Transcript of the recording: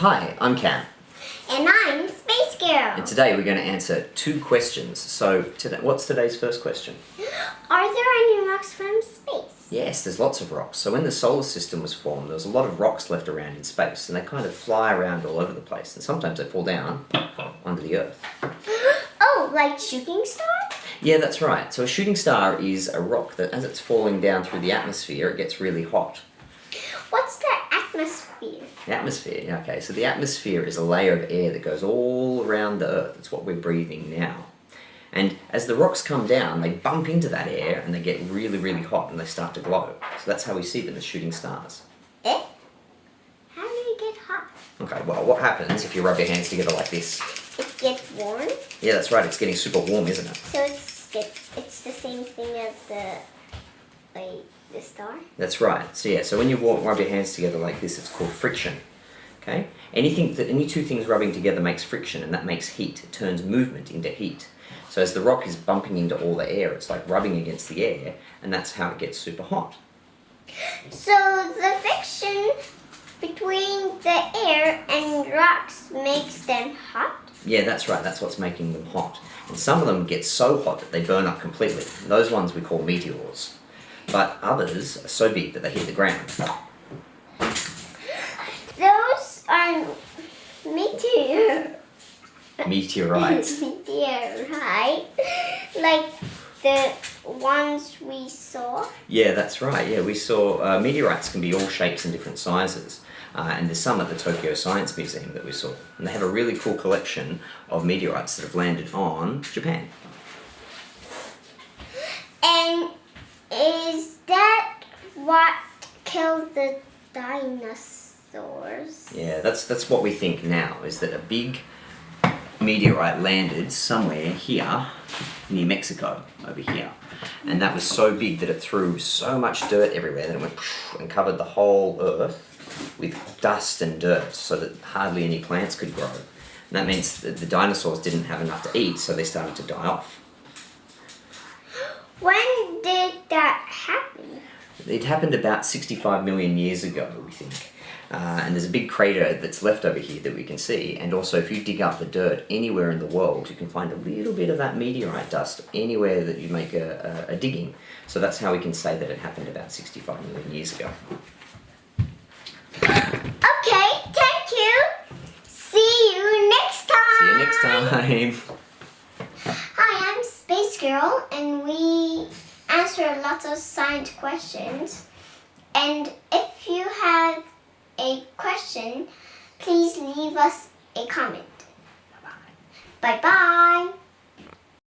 Hi, I'm Cam. And I'm Space Girl. And today we're going to answer 2 questions. So, what's today's first question? Are there any rocks from space? Yes, there's lots of rocks. So when the solar system was formed, there was a lot of rocks left around in space, and they kind of fly around all over the place, and sometimes they fall down under the Earth. Oh, like shooting stars? Yeah, that's right. So a shooting star is a rock that, as it's falling down through the atmosphere, it gets really hot. What's the atmosphere? The atmosphere, okay. So the atmosphere is a layer of air that goes all around the Earth. It's what we're breathing now. And as the rocks come down, they bump into that air and they get really, really hot and they start to glow. So that's how we see them as shooting stars. Eh? How do you get hot? Okay, well, what happens if you rub your hands together like this? It gets warm? Yeah, that's right. It's getting super warm, isn't it? So it's the same thing as the star? That's right. So yeah, so when you rub your hands together like this, it's called friction. Okay? Any 2 things rubbing together makes friction, and that makes heat. It turns movement into heat. So as the rock is bumping into all the air, it's like rubbing against the air, and that's how it gets super hot. So the friction between the air and rocks makes them hot? Yeah, that's right. That's what's making them hot. And some of them get so hot that they burn up completely. Those ones we call meteors. But others are so big that they hit the ground. Those are meteorites. Meteorites. Meteorite. Like the ones we saw. Yeah, that's right. Yeah, we saw meteorites can be all shapes and different sizes. And there's some at the Tokyo Science Museum that we saw. And they have a really cool collection of meteorites that have landed on Japan. And is that what killed the dinosaurs? Yeah, that's what we think now, is that a big meteorite landed somewhere here near Mexico, over here. And that was so big that it threw so much dirt everywhere that it went and covered the whole Earth with dust and dirt so that hardly any plants could grow. And that means that the dinosaurs didn't have enough to eat, so they started to die off. When did that happen? It happened about 65 million years ago, we think. And there's a big crater that's left over here that we can see. And also, if you dig up the dirt anywhere in the world, you can find a little bit of that meteorite dust anywhere that you make a digging. So that's how we can say that it happened about 65 million years ago. Okay, thank you. See you next time. See you next time. Hi, I'm Space Girl, and we answer lots of science questions. And if you have a question, please leave us a comment. Bye-bye. Bye-bye.